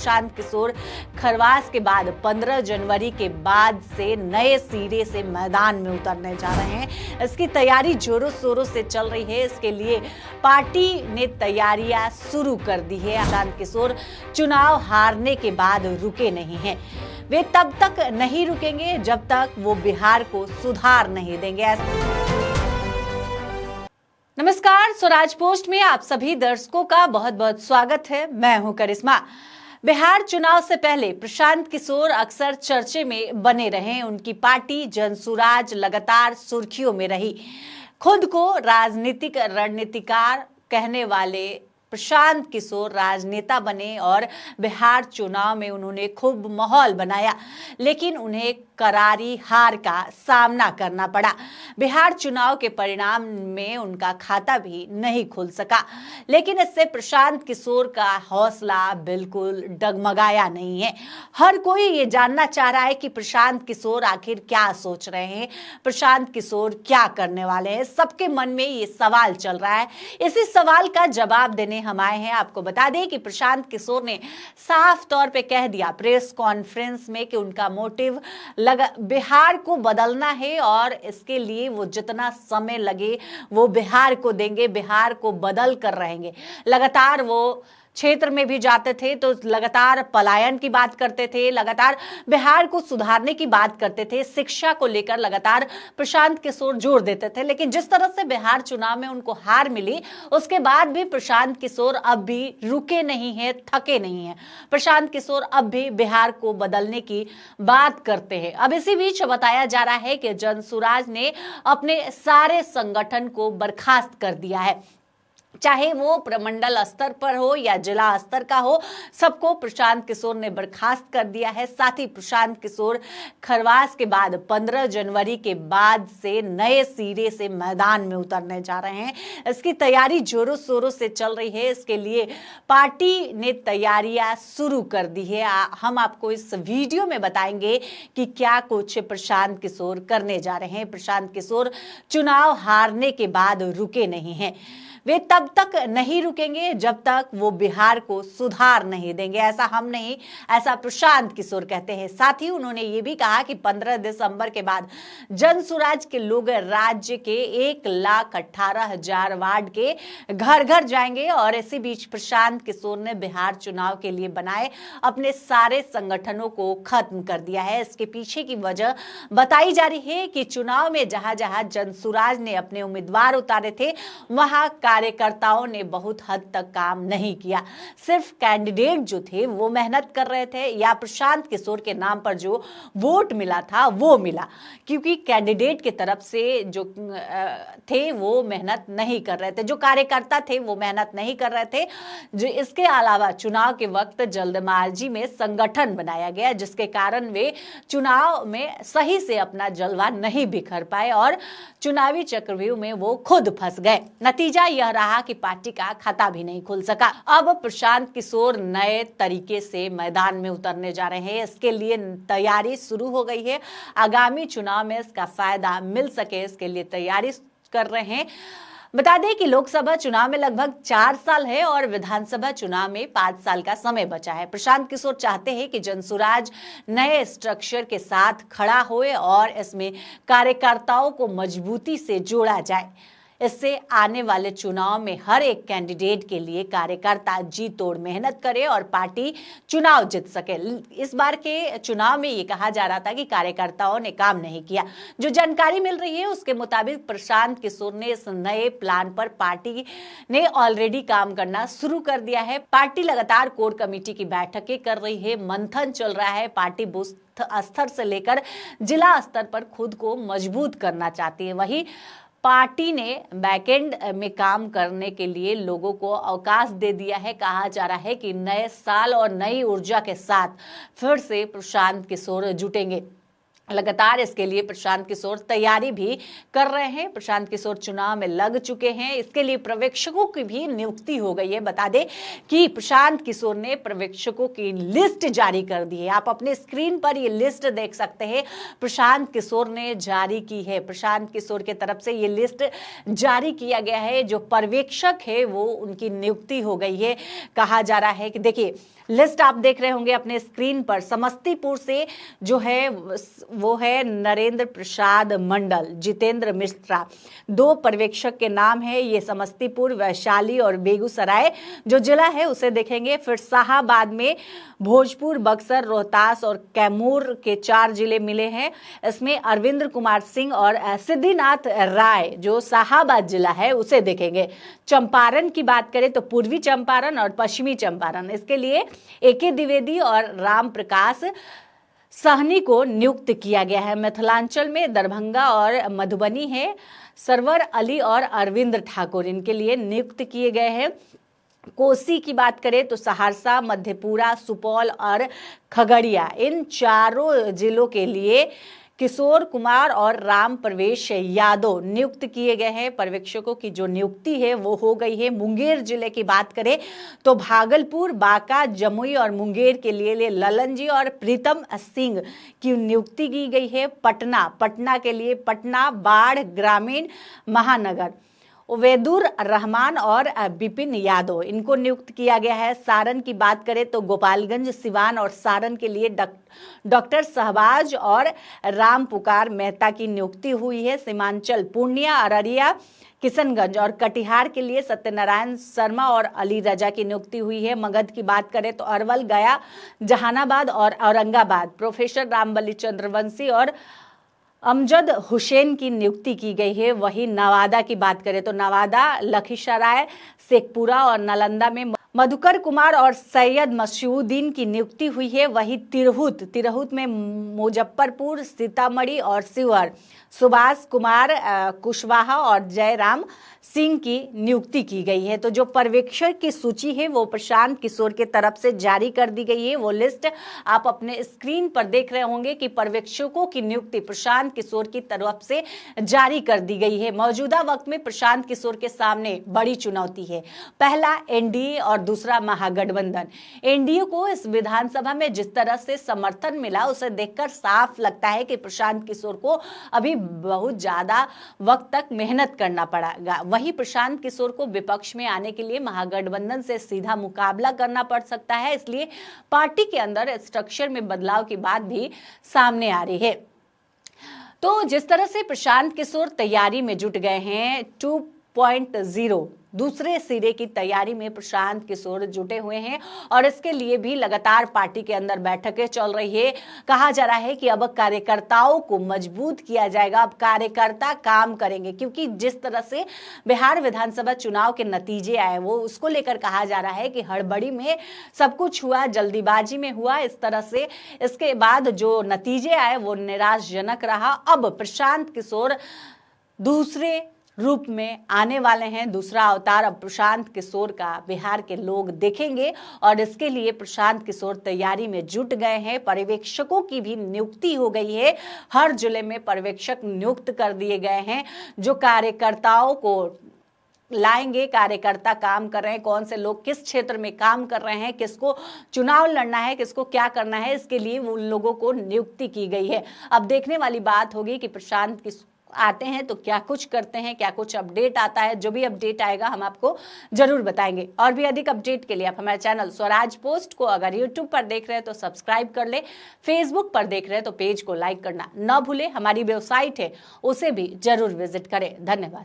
प्रशांत किशोर खरवास के बाद 15 जनवरी के बाद से नए सिरे से मैदान में उतरने जा रहे हैं। इसकी तैयारी जोरों शोरों से चल रही है। इसके लिए पार्टी ने तैयारियां शुरू कर दी है। प्रशांत किशोर चुनाव हारने के बाद रुके नहीं हैं। वे तब तक नहीं रुकेंगे जब तक वो बिहार को सुधार नहीं देंगे। नमस्कार, स्वराज पोस्ट में आप सभी दर्शकों का बहुत बहुत स्वागत है। मैं हूं करिश्मा। बिहार चुनाव से पहले प्रशांत किशोर अक्सर चर्चे में बने रहे। उनकी पार्टी जनसुराज लगातार सुर्खियों में रही। खुद को राजनीतिक रणनीतिकार कहने वाले प्रशांत किशोर राजनेता बने और बिहार चुनाव में उन्होंने खूब माहौल बनाया, लेकिन उन्हें करारी हार का सामना करना पड़ा। बिहार चुनाव के परिणाम में उनका खाता भी नहीं खुल सका, लेकिन इससे प्रशांत किशोर का हौसला बिल्कुल डगमगाया नहीं है। हर कोई ये जानना चाह रहा है कि प्रशांत किशोर आखिर क्या सोच रहे हैं, प्रशांत किशोर क्या करने वाले हैं। सबके मन में ये सवाल चल रहा है। इसी सवाल का जवाब देने हम आए हैं। आपको बता दें कि प्रशांत किशोर ने साफ तौर पे कह दिया प्रेस कॉन्फ्रेंस में कि उनका मोटिव बिहार को बदलना है और इसके लिए वो जितना समय लगे वो बिहार को देंगे, बिहार को बदल कर रहेंगे। लगातार वो क्षेत्र में भी जाते थे तो लगातार पलायन की बात करते थे, लगातार बिहार को सुधारने की बात करते थे, शिक्षा को लेकर लगातार प्रशांत किशोर जोर देते थे। लेकिन जिस तरह से बिहार चुनाव में उनको हार मिली, उसके बाद भी प्रशांत किशोर अब भी रुके नहीं हैं, थके नहीं हैं। प्रशांत किशोर अब भी बिहार को बदलने की बात करते हैं। अब इसी बीच बताया जा रहा है कि जनसुराज ने अपने सारे संगठन को बर्खास्त कर दिया है, चाहे वो प्रमंडल स्तर पर हो या जिला स्तर का हो, सबको प्रशांत किशोर ने बर्खास्त कर दिया है। साथ ही प्रशांत किशोर खरवास के बाद 15 जनवरी के बाद से नए सिरे से मैदान में उतरने जा रहे हैं। इसकी तैयारी जोरों शोरों से चल रही है। इसके लिए पार्टी ने तैयारियां शुरू कर दी है। हम आपको इस वीडियो में बताएंगे कि क्या कुछ प्रशांत किशोर करने जा रहे हैं। प्रशांत किशोर चुनाव हारने के बाद रुके नहीं हैं। वे तब तक नहीं रुकेंगे जब तक वो बिहार को सुधार नहीं देंगे। ऐसा हम नहीं, ऐसा प्रशांत किशोर कहते हैं। साथ ही उन्होंने ये भी कहा कि 15 दिसंबर के बाद जनसुराज के लोग राज्य के 1,18,000 वार्ड के घर घर जाएंगे। और इसी बीच प्रशांत किशोर ने बिहार चुनाव के लिए बनाए अपने सारे संगठनों को खत्म कर दिया है। इसके पीछे की वजह बताई जा रही है कि चुनाव में जहां जहां जनसुराज ने अपने उम्मीदवार उतारे थे, वहां कार्यकर्ताओं ने बहुत हद तक काम नहीं किया। सिर्फ कैंडिडेट जो थे वो मेहनत कर रहे थे, या प्रशांत किशोर के नाम पर जो वोट मिला था वो मिला, क्योंकि कैंडिडेट की तरफ से जो थे वो मेहनत नहीं कर रहे थे, जो कार्यकर्ता थे वो मेहनत नहीं कर रहे थे। जो इसके अलावा चुनाव के वक्त जल्दबाजी में संगठन बनाया गया, जिसके कारण वे चुनाव में सही से अपना जलवा नहीं बिखर पाए और चुनावी चक्रव्यूह में वो खुद फंस गए। नतीजा यह रहा कि पार्टी का खाता भी नहीं खुल सका। अब प्रशांत किशोर नए तरीके से मैदान में उतरने जा रहे हैं। इसके लिए तैयारी शुरू हो गई है। आगामी चुनाव में इसका फायदा मिल सके, इसके लिए तैयारी कर रहे हैं। बता दें कि लोकसभा चुनाव में लगभग 4 साल है और विधानसभा चुनाव में 5 साल का समय बचा है। प्रशांत किशोर चाहते हैं कि जनसुराज नए स्ट्रक्चर के साथ खड़ा होए और इसमें कार्यकर्ताओं को मजबूती से जोड़ा जाए। इससे आने वाले चुनाव में हर एक कैंडिडेट के लिए कार्यकर्ता जी तोड़ मेहनत करे और पार्टी चुनाव जीत सके। इस बार के चुनाव में ये कहा जा रहा था कि कार्यकर्ताओं ने काम नहीं किया। जो जानकारी मिल रही है उसके मुताबिक प्रशांत किशोर ने इस नए प्लान पर पार्टी ने ऑलरेडी काम करना शुरू कर दिया है। पार्टी लगातार कोर कमेटी की बैठकें कर रही है, मंथन चल रहा है। पार्टी बूथ स्तर से लेकर जिला स्तर पर खुद को मजबूत करना चाहती है। वही पार्टी ने बैकएंड में काम करने के लिए लोगों को अवकाश दे दिया है। कहा जा रहा है कि नए साल और नई ऊर्जा के साथ फिर से प्रशांत किशोर जुटेंगे। लगातार इसके लिए प्रशांत किशोर तैयारी भी कर रहे हैं। प्रशांत किशोर चुनाव में लग चुके हैं। इसके लिए पर्यवेक्षकों की भी नियुक्ति हो गई है। बता दें कि प्रशांत किशोर ने पर्यवेक्षकों की लिस्ट जारी कर दी है। आप अपने स्क्रीन पर ये लिस्ट देख सकते हैं, प्रशांत किशोर ने जारी की है। प्रशांत किशोर की तरफ से ये लिस्ट जारी किया गया है। जो पर्यवेक्षक है वो उनकी नियुक्ति हो गई है। कहा जा रहा है कि देखिए लिस्ट आप देख रहे होंगे अपने स्क्रीन पर। समस्तीपुर से जो है वो है नरेंद्र प्रसाद मंडल, जितेंद्र मिश्रा, 2 पर्यवेक्षक के नाम है। ये समस्तीपुर, वैशाली और बेगूसराय जो जिला है उसे देखेंगे। फिर शाहाबाद में भोजपुर, बक्सर, रोहतास और कैमूर के 4 जिले मिले हैं। इसमें अरविंद कुमार सिंह और सिद्धिनाथ राय जो शाहाबाद जिला है उसे देखेंगे। चंपारण की बात करें तो पूर्वी चंपारण और पश्चिमी चंपारण, इसके लिए एके द्विवेदी और राम प्रकाश सहनी को नियुक्त किया गया है। मिथिलांचल में दरभंगा और मधुबनी है। सरवर अली और अरविंद ठाकुर इनके लिए नियुक्त किए गए हैं। कोसी की बात करें तो सहरसा, मधेपुरा, सुपौल और खगड़िया, इन चारों जिलों के लिए किशोर कुमार और राम प्रवेश यादव नियुक्त किए गए हैं। पर्यवेक्षकों की जो नियुक्ति है वो हो गई है। मुंगेर जिले की बात करें तो भागलपुर, बांका, जमुई और मुंगेर के लिए ललन जी और प्रीतम सिंह की नियुक्ति की गई है। पटना के लिए पटना, बाढ़, ग्रामीण, महानगर, उवैदुर रहमान और बिपिन यादव इनको नियुक्त किया गया है। सारण की बात करें तो गोपालगंज, सिवान और सारण के लिए डॉक्टर शहबाज और राम पुकार मेहता की नियुक्ति हुई है। सीमांचल पूर्णिया, अररिया, किशनगंज और कटिहार के लिए सत्यनारायण शर्मा और अली रजा की नियुक्ति हुई है। मगध की बात करें तो अरवल, गया, जहानाबाद और औरंगाबाद प्रोफेसर रामबली चंद्रवंशी और अमजद हुसैन की नियुक्ति की गई है। वही नवादा की बात करें तो नवादा, लखीसराय, शेखपुरा और नालंदा में मधुकर कुमार और सैयद मसूद्दीन की नियुक्ति हुई है। वही तिरहुत में मुजफ्फरपुर, सीतामढ़ी और शिवहर सुभाष कुमार कुशवाहा और जयराम सिंह की नियुक्ति की गई है। तो जो पर्यवेक्षक की सूची है वो प्रशांत किशोर के तरफ से जारी कर दी गई है। वो लिस्ट आप अपने स्क्रीन पर देख रहे होंगे कि पर्यवेक्षकों की नियुक्ति प्रशांत किशोर की तरफ से जारी कर दी गई है। मौजूदा वक्त में प्रशांत किशोर के सामने बड़ी चुनौती है। पहला एनडीए और दूसरा महागठबंधन। एनडीए को इस विधानसभा में जिस तरह से समर्थन मिला उसे देखकर साफ लगता है कि प्रशांत किशोर को अभी बहुत ज्यादा वक्त तक मेहनत करना पड़ेगा। वही प्रशांत किशोर को विपक्ष में आने के लिए महागठबंधन से सीधा मुकाबला करना पड़ सकता है। इसलिए पार्टी के अंदर स्ट्रक्चर में बदलाव की बात भी सामने आ रही है। तो जिस तरह से प्रशांत किशोर तैयारी में जुट गए हैं, 2.0 दूसरे सिरे की तैयारी में प्रशांत किशोर जुटे हुए हैं और इसके लिए भी लगातार पार्टी के अंदर बैठकें चल रही है। कहा जा रहा है कि अब कार्यकर्ताओं को मजबूत किया जाएगा, अब कार्यकर्ता काम करेंगे, क्योंकि जिस तरह से बिहार विधानसभा चुनाव के नतीजे आए वो उसको लेकर कहा जा रहा है कि हड़बड़ी में सब कुछ हुआ, जल्दीबाजी में हुआ। इस तरह से इसके बाद जो नतीजे आए वो निराशाजनक रहा। अब प्रशांत किशोर दूसरे रूप में आने वाले हैं। दूसरा अवतार अब प्रशांत किशोर का बिहार के लोग देखेंगे और इसके लिए प्रशांत किशोर तैयारी में जुट गए हैं। पर्यवेक्षकों की भी नियुक्ति हो गई है। हर जिले में पर्यवेक्षक नियुक्त कर दिए गए हैं जो कार्यकर्ताओं को लाएंगे। कार्यकर्ता काम कर रहे हैं, कौन से लोग किस क्षेत्र में काम कर रहे हैं, किसको चुनाव लड़ना है, किसको क्या करना है, इसके लिए उन लोगों को नियुक्ति की गई है। अब देखने वाली बात होगी कि प्रशांत किशोर आते हैं तो क्या कुछ करते हैं, क्या कुछ अपडेट आता है। जो भी अपडेट आएगा हम आपको जरूर बताएंगे। और भी अधिक अपडेट के लिए आप हमारे चैनल स्वराज पोस्ट को अगर यूट्यूब पर देख रहे हैं तो सब्सक्राइब कर ले, फेसबुक पर देख रहे हैं तो पेज को लाइक करना न भूले। हमारी वेबसाइट है उसे भी जरूर विजिट करें। धन्यवाद।